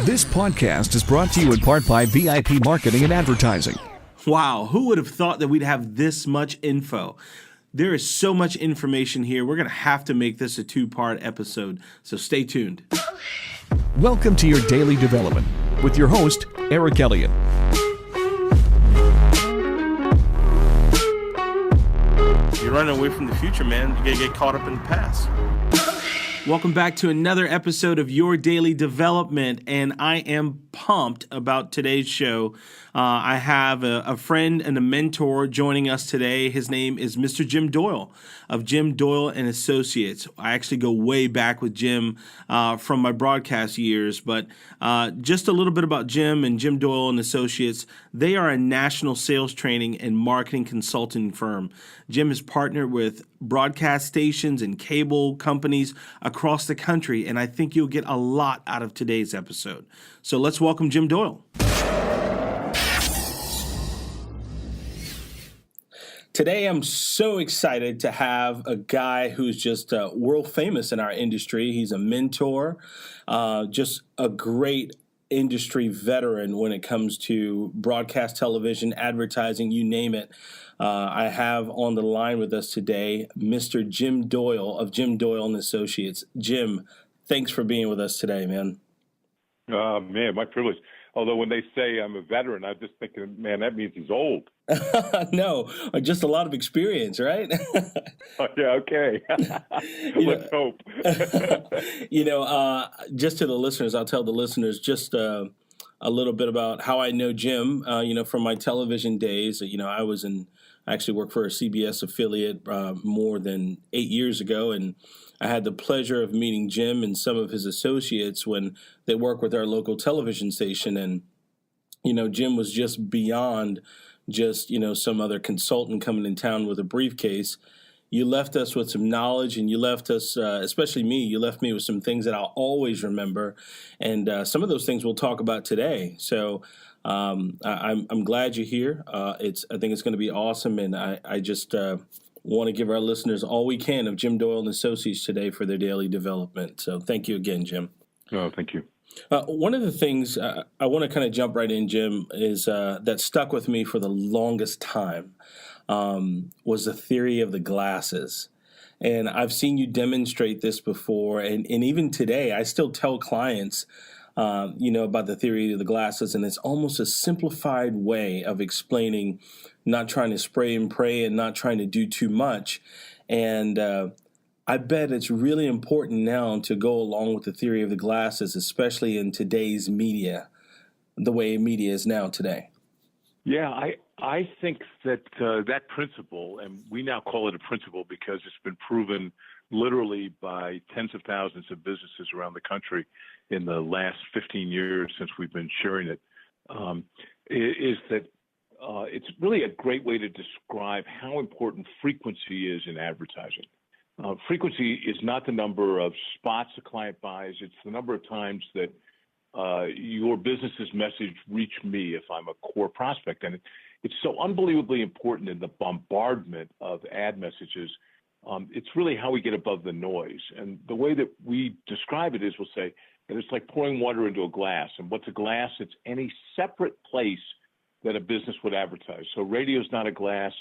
This podcast is brought to you in part by VIP Marketing and Advertising. Wow, who would have thought that we'd have this much info? There is so much information here. We're going to have to make this a two-part episode, so stay tuned. Welcome to your daily development with your host, Eric Elliott. You're running away from the future, man. You got to get caught up in the past. Welcome back to another episode of Your Daily Development, and I am pumped about today's show. I have a friend and a mentor joining us today. His name is Mr. Jim Doyle of Jim Doyle and Associates. I actually go way back with Jim from my broadcast years, but just a little bit about Jim and Jim Doyle and Associates. They are a national sales training and marketing consulting firm. Jim is partnered with broadcast stations and cable companies across the country, and I think you'll get a lot out of today's episode. So let's welcome Jim Doyle. Today, I'm so excited to have a guy who's just world famous in our industry. He's a mentor, just a great industry veteran when it comes to broadcast television, advertising, you name it. I have on the line with us today, Mr. Jim Doyle of Jim Doyle and Associates. Jim, thanks for being with us today, man. Man, my privilege. Although when they say I'm a veteran, I'm just thinking, man, that means he's old. No, just a lot of experience, right? Oh, yeah, okay. Let's hope. Just to the listeners, I'll tell the listeners just a little bit about how I know Jim, from my television days. I actually worked for a CBS affiliate more than 8 years ago, and I had the pleasure of meeting Jim and some of his associates when they work with our local television station. And, Jim was just beyond just, some other consultant coming in town with a briefcase. You left us with some knowledge, and you left us, especially me, you left me with some things that I'll always remember. And some of those things we'll talk about today. So I'm glad you're here. I think it's going to be awesome. And I just want to give our listeners all we can of Jim Doyle and Associates today for their daily development. So thank you again, Jim. Oh, thank you. One of the things I want to kind of jump right in, Jim, is that stuck with me for the longest time was the theory of the glasses. And I've seen you demonstrate this before. And even today, I still tell clients, about the theory of the glasses. And it's almost a simplified way of explaining not trying to spray and pray and not trying to do too much. And I bet it's really important now to go along with the theory of the glasses, especially in today's media, the way media is now today. Yeah, I think that that principle, and we now call it a principle because it's been proven literally by tens of thousands of businesses around the country in the last 15 years since we've been sharing it, is that it's really a great way to describe how important frequency is in advertising. Frequency is not the number of spots a client buys. It's the number of times that your business's message reached me if I'm a core prospect. And it's so unbelievably important in the bombardment of ad messages. It's really how we get above the noise. And the way that we describe it is we'll say that it's like pouring water into a glass. And what's a glass? It's any separate place that a business would advertise. So radio's not a glass.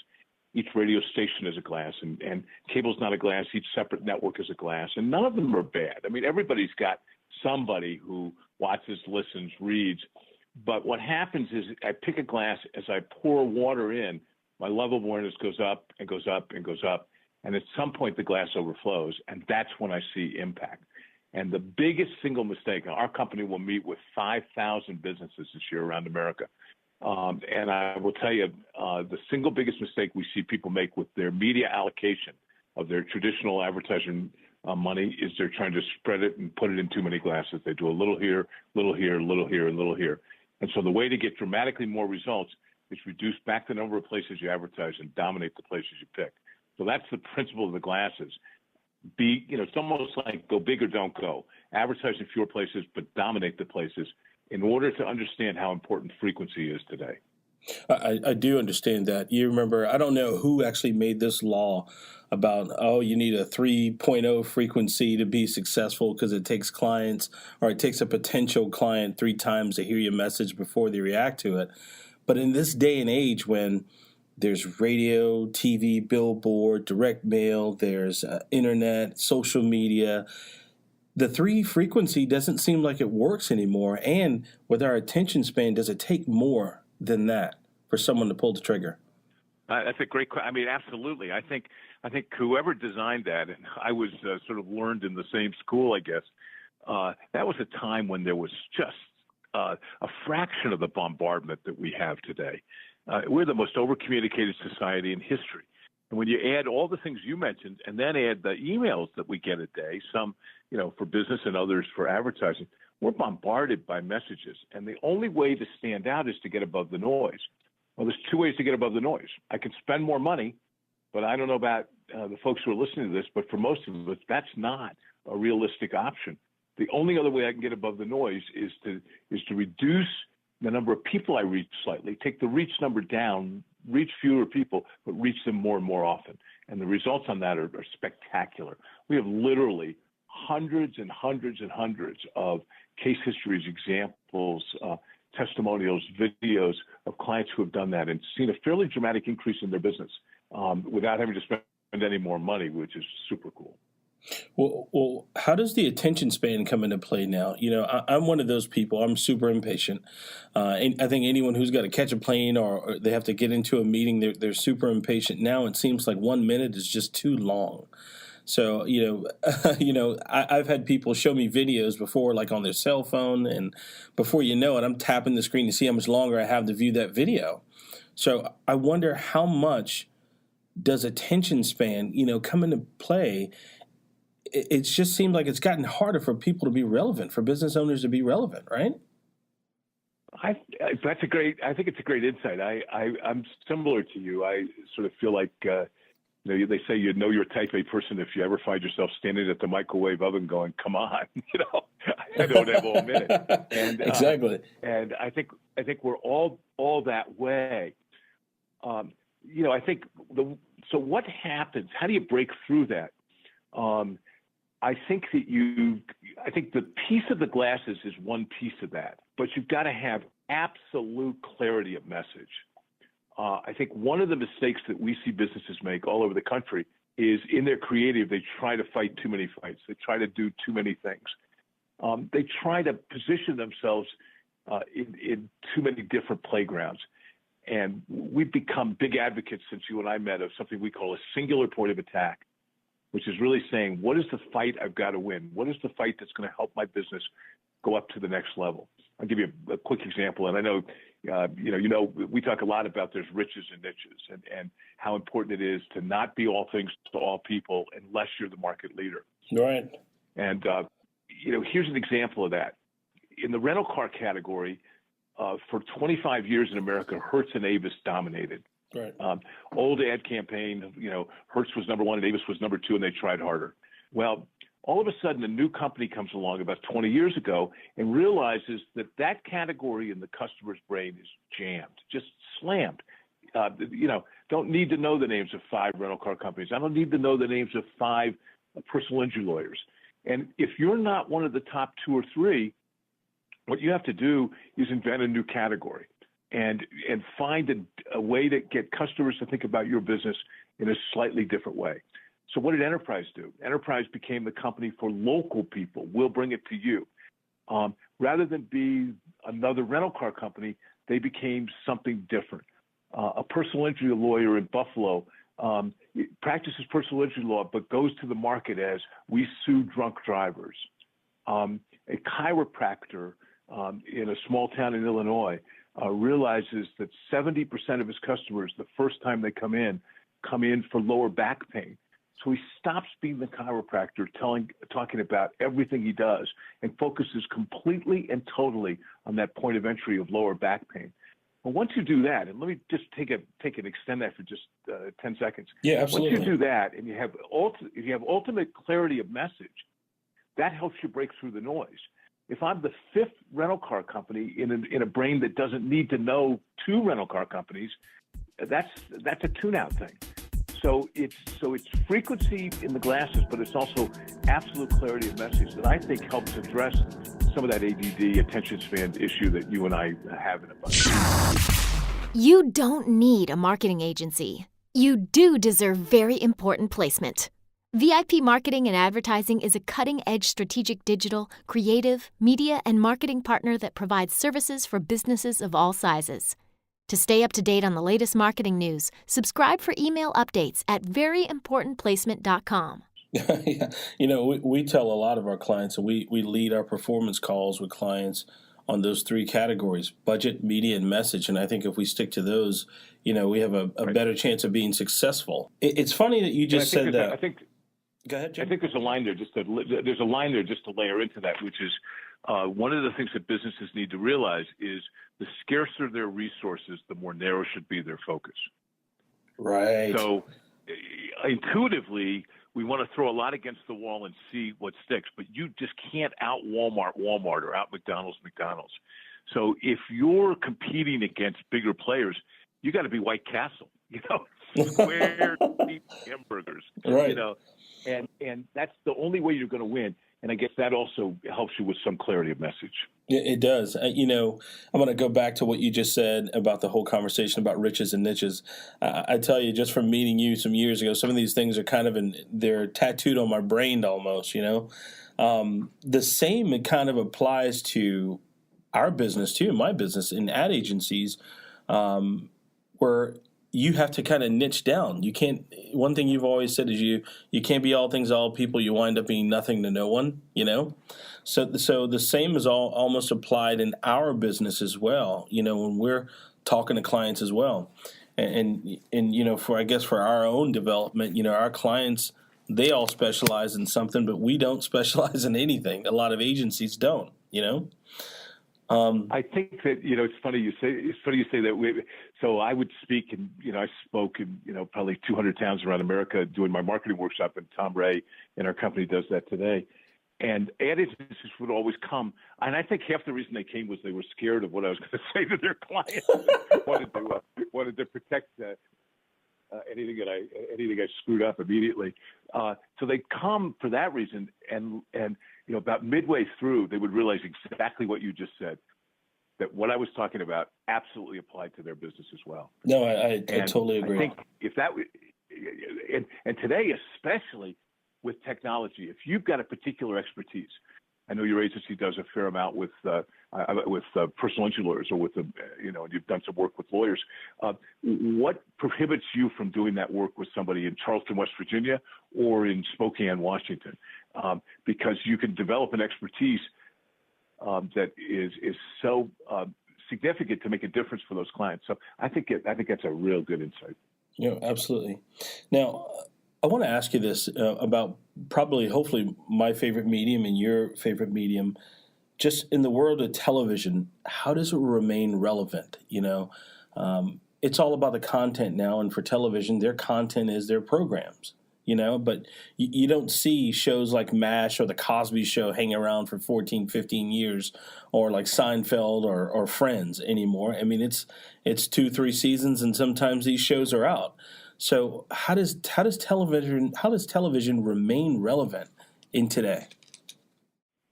Each radio station is a glass, and cable's not a glass. Each separate network is a glass, and none of them are bad. I mean, everybody's got somebody who watches, listens, reads. But what happens is I pick a glass. As I pour water in, my level of awareness goes up and goes up and goes up. And at some point, the glass overflows, and that's when I see impact. And the biggest single mistake, our company will meet with 5,000 businesses this year around America. And I will tell you, the single biggest mistake we see people make with their media allocation of their traditional advertising money is they're trying to spread it and put it in too many glasses. They do a little here, little here, little here, and little here. And so the way to get dramatically more results is reduce back the number of places you advertise and dominate the places you pick. So that's the principle of the glasses. It's almost like go big or don't go. Advertise in fewer places, but dominate the places in order to understand how important frequency is today. I do understand that. You remember, I don't know who actually made this law about, oh, you need a 3.0 frequency to be successful because it takes clients, or it takes a potential client 3 times to hear your message before they react to it. But in this day and age when there's radio, TV, billboard, direct mail, there's internet, social media, the 3 frequency doesn't seem like it works anymore. And with our attention span, does it take more than that for someone to pull the trigger? That's a great question. I mean, absolutely. I think whoever designed that, and I was sort of learned in the same school, I guess, that was a time when there was just a fraction of the bombardment that we have today. We're the most over-communicated society in history. And when you add all the things you mentioned and then add the emails that we get a day, some, for business and others for advertising, we're bombarded by messages. And the only way to stand out is to get above the noise. Well, there's 2 ways to get above the noise. I can spend more money, but I don't know about the folks who are listening to this, but for most of us, that's not a realistic option. The only other way I can get above the noise is to reduce the number of people I reach slightly, take the reach number down, reach fewer people, but reach them more and more often. And the results on that are spectacular. We have literally hundreds and hundreds and hundreds of case histories, examples, testimonials, videos of clients who have done that and seen a fairly dramatic increase in their business without having to spend any more money, which is super cool. Well, how does the attention span come into play now? I'm one of those people. I'm super impatient. And I think anyone who's got to catch a plane or they have to get into a meeting, they're super impatient. Now it seems like 1 minute is just too long. So, I've had people show me videos before, like on their cell phone, and before you know it, I'm tapping the screen to see how much longer I have to view that video. So I wonder how much does attention span, come into play. It just seems like it's gotten harder for people to be relevant, for business owners to be relevant, right? I think it's a great insight. I'm similar to you. I sort of feel like, they say you're a type A person if you ever find yourself standing at the microwave oven going, come on, I don't have all minute. And, exactly. And I think we're all that way. I think so what happens? How do you break through that? I think the piece of the glasses is one piece of that, but you've got to have absolute clarity of message. I think one of the mistakes that we see businesses make all over the country is in their creative, they try to fight too many fights. They try to do too many things. They try to position themselves in too many different playgrounds. And we've become big advocates since you and I met of something we call a singular point of attack, which is really saying, what is the fight I've got to win? What is the fight that's going to help my business go up to the next level? I'll give you a quick example. And I know, we talk a lot about there's riches and niches and how important it is to not be all things to all people unless you're the market leader. Right. And, here's an example of that. In the rental car category, for 25 years in America, Hertz and Avis dominated. Right. Old ad campaign, Hertz was number 1 and Avis was number 2, and they tried harder. Well, all of a sudden, a new company comes along about 20 years ago and realizes that category in the customer's brain is jammed, just slammed. Don't need to know the names of 5 rental car companies. I don't need to know the names of 5 personal injury lawyers. And if you're not one of the top 2 or 3, what you have to do is invent a new category and find a way to get customers to think about your business in a slightly different way. So what did Enterprise do? Enterprise became the company for local people. We'll bring it to you. Rather than be another rental car company, they became something different. A personal injury lawyer in Buffalo practices personal injury law, but goes to the market as we sue drunk drivers. A chiropractor in a small town in Illinois realizes that 70% of his customers, the first time they come in for lower back pain. So he stops being the chiropractor, talking about everything he does, and focuses completely and totally on that point of entry of lower back pain. Well, once you do that, and let me just extend that for just 10 seconds. Yeah, absolutely. Once you do that, and you have ultimate clarity of message, that helps you break through the noise. if I'm the fifth rental car company in a brain that doesn't need to know two rental car companies, that's a tune-out thing. So it's frequency in the glasses, but it's also absolute clarity of message that I think helps address some of that ADD, attention span issue that you and I have in a bunch. You don't need a marketing agency. You do deserve very important placement. VIP Marketing and Advertising is a cutting-edge strategic digital, creative, media, and marketing partner that provides services for businesses of all sizes. To stay up to date on the latest marketing news, subscribe for email updates at veryimportantplacement.com. Yeah. You know, we tell a lot of our clients, and we lead our performance calls with clients on those three categories: budget, media, and message. And I think if we stick to those, you know, we have a better chance of being successful. It's funny that you just said that. Go ahead, Jim. I think there's a line there just to layer into that, which is one of the things that businesses need to realize is the scarcer their resources, the more narrow should be their focus. Right. So intuitively, we want to throw a lot against the wall and see what sticks, but you just can't out Walmart or out McDonald's. So if you're competing against bigger players, you got to be White Castle, square cheap hamburgers, right. And that's the only way you're going to win. And I guess that also helps you with some clarity of message. It does. I'm going to go back to what you just said about the whole conversation about riches and niches. I tell you, just from meeting you some years ago, some of these things are they're tattooed on my brain almost, The same kind of applies to our business too, my business in ad agencies, where you have to kind of niche down. You can't. One thing you've always said is you can't be all things to all people. You wind up being nothing to no one. So the same is almost applied in our business as well. When we're talking to clients as well, and for our own development, our clients, they all specialize in something, but we don't specialize in anything. A lot of agencies don't. I think that it's funny you say that. So I would speak, and I spoke in probably 200 towns around America doing my marketing workshop, and Tom Ray in our company does that today. And ad agencies would always come, and I think half the reason they came was they were scared of what I was going to say to their clients. wanted to protect anything I screwed up immediately. So they come for that reason, and about midway through, they would realize exactly what you just said, that what I was talking about absolutely applied to their business as well. No, I totally agree. I think if that, and today especially with technology, if you've got a particular expertise, I know your agency does a fair amount with personal injury lawyers, or with you've done some work with lawyers. What prohibits you from doing that work with somebody in Charleston, West Virginia, or in Spokane, Washington? Because you can develop an expertise that is so significant to make a difference for those clients. So I think that's a real good insight. Yeah, absolutely. Now, I want to ask you this about hopefully my favorite medium and your favorite medium. Just in the world of television, how does it remain relevant? It's all about the content now, and for television, their content is their programs. But you don't see shows like MASH or The Cosby Show hang around for 14, 15 years, or like Seinfeld or Friends anymore. I mean, it's 2-3 seasons, and sometimes these shows are out. So how does television remain relevant in today?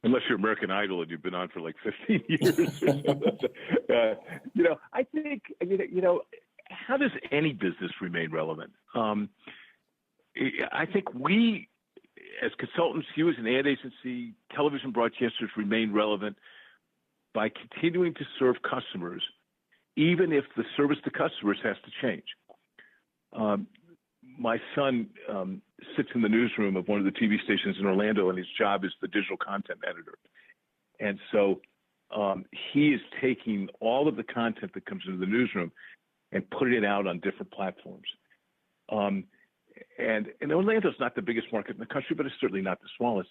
Unless you're American Idol and you've been on for like 15 years. I think, how does any business remain relevant? I think we, as consultants, you as an ad agency, television broadcasters, remain relevant by continuing to serve customers, even if the service to customers has to change. My son sits in the newsroom of one of the TV stations in Orlando, and his job is the digital content editor. And so he is taking all of the content that comes into the newsroom and putting it out on different platforms. And Orlando's not the biggest market in the country, but it's certainly not the smallest.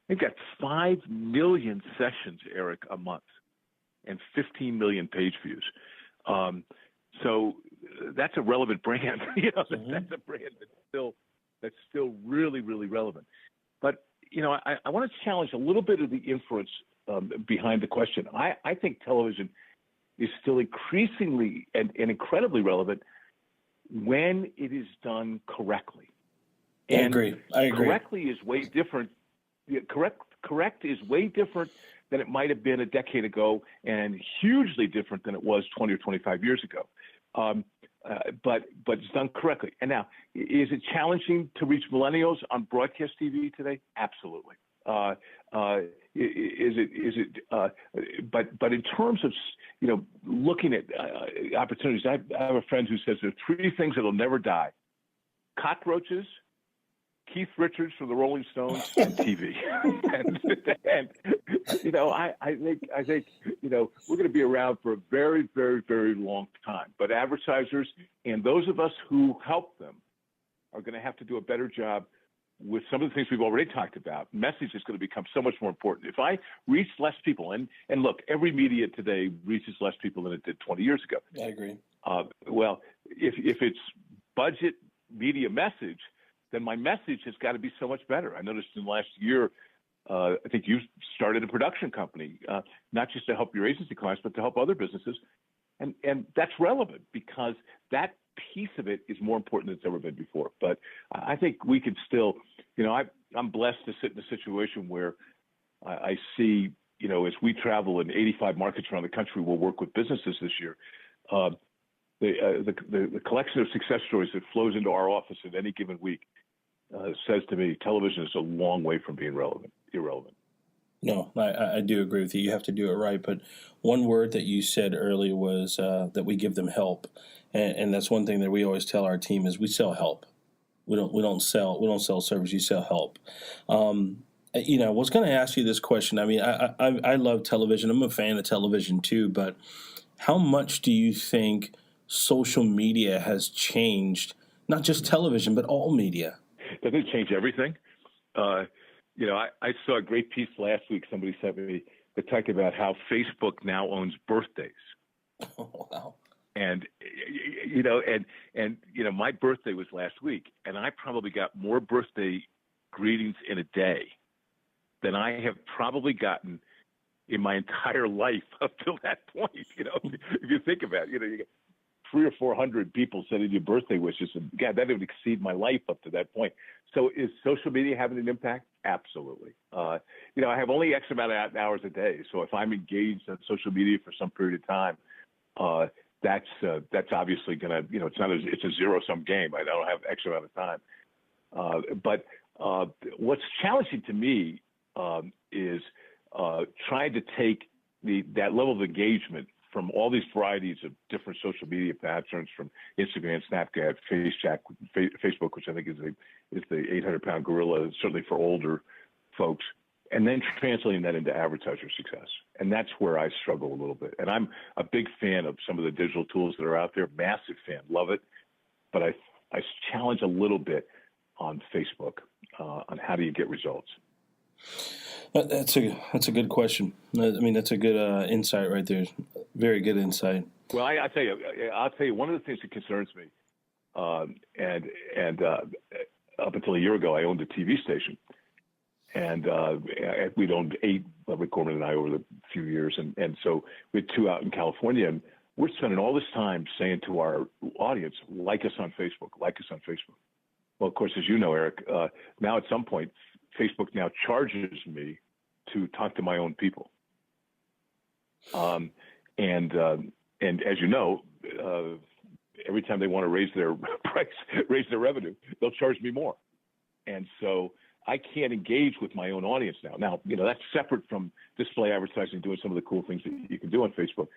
They've got 5 million sessions, Eric, a month, and 15 million page views. So that's a relevant brand. That's a brand that's still really, really relevant. But I want to challenge a little bit of the inference behind the question. I think television is still increasingly and incredibly relevant when it is done correctly. I agree. Correctly is way different. Correct is way different than it might have been a decade ago, and hugely different than it was 20 or 25 years ago. But it's done correctly. And now, is it challenging to reach millennials on broadcast TV today? Absolutely. But in terms of looking at opportunities, I have a friend who says there are three things that'll never die: cockroaches, Keith Richards from the Rolling Stones, and TV. I think we're going to be around for a very, very, very long time. But advertisers and those of us who help them are going to have to do a better job with some of the things we've already talked about. Message is going to become so much more important. If I reach less people, and look, every media today reaches less people than it did 20 years ago. I agree. Well, if it's budget media message, then my message has got to be so much better. I noticed in the last year, I think you started a production company, not just to help your agency clients, but to help other businesses. And that's relevant because that piece of it is more important than it's ever been before. But I think we can still, I'm blessed to sit in a situation where I see, as we travel in 85 markets around the country, we'll work with businesses this year. The collection of success stories that flows into our office at any given week says to me, television is a long way from being irrelevant. No, I do agree with you. You have to do it right. But one word that you said earlier was that we give them help, and that's one thing that we always tell our team is we sell help. We don't sell service. You sell help. I was going to ask you this question. I mean, I love television. I'm a fan of television too. But how much do you think social media has changed, not just television, but all media? Doesn't it change everything? I saw a great piece last week. Somebody sent me that talked about how Facebook now owns birthdays. Oh, wow. And my birthday was last week, and I probably got more birthday greetings in a day than I have probably gotten in my entire life up till that point. If you think about it, you get 300 or 400 people sending you birthday wishes, and God, that would exceed my life up to that point. So is social media having an impact? Absolutely. I have only X amount of hours a day. So if I'm engaged on social media for some period of time, that's obviously going to, it's a zero-sum game. I don't have X amount of time. But what's challenging to me is trying to take that level of engagement from all these varieties of different social media patterns, from Instagram, Snapchat, Facebook, which I think is the 800-pound gorilla, certainly for older folks, and then translating that into advertiser success. And that's where I struggle a little bit. And I'm a big fan of some of the digital tools that are out there, massive fan, love it. But I challenge a little bit on Facebook on how do you get results. That's a good question. I mean, that's a good insight right there. Very good insight. Well, I'll tell you, one of the things that concerns me, and up until a year ago, I owned a TV station, and we'd owned 8, Rick Gorman and I, over the few years, and so we had 2 out in California, and we're spending all this time saying to our audience, like us on Facebook, like us on Facebook. Well, of course, as you know, Eric, now at some point, Facebook now charges me to talk to my own people. And as you know, every time they want to raise their price, raise their revenue, they'll charge me more. And so I can't engage with my own audience now. Now, that's separate from display advertising, doing some of the cool things that you can do on Facebook.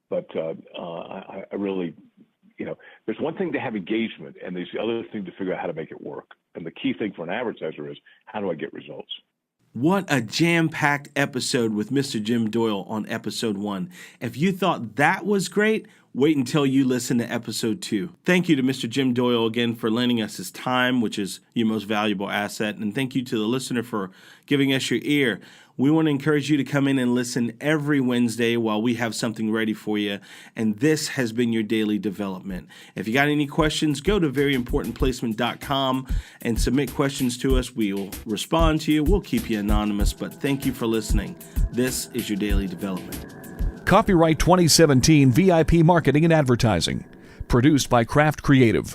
But I really, there's one thing to have engagement, and there's the other thing to figure out how to make it work. And the key thing for an advertiser is, how do I get results? What a jam-packed episode with Mr. Jim Doyle on episode 1. If you thought that was great, wait until you listen to episode 2. Thank you to Mr. Jim Doyle again for lending us his time, which is your most valuable asset. And thank you to the listener for giving us your ear. We want to encourage you to come in and listen every Wednesday while we have something ready for you. And this has been your daily development. If you got any questions, go to veryimportantplacement.com and submit questions to us. We will respond to you. We'll keep you anonymous, but thank you for listening. This is your daily development. Copyright 2017 VIP Marketing and Advertising. Produced by Craft Creative.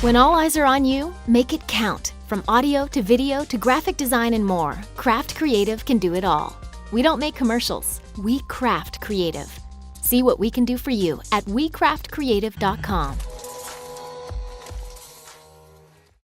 When all eyes are on you, make it count. From audio to video to graphic design and more, Craft Creative can do it all. We don't make commercials, we craft creative. See what we can do for you at wecraftcreative.com.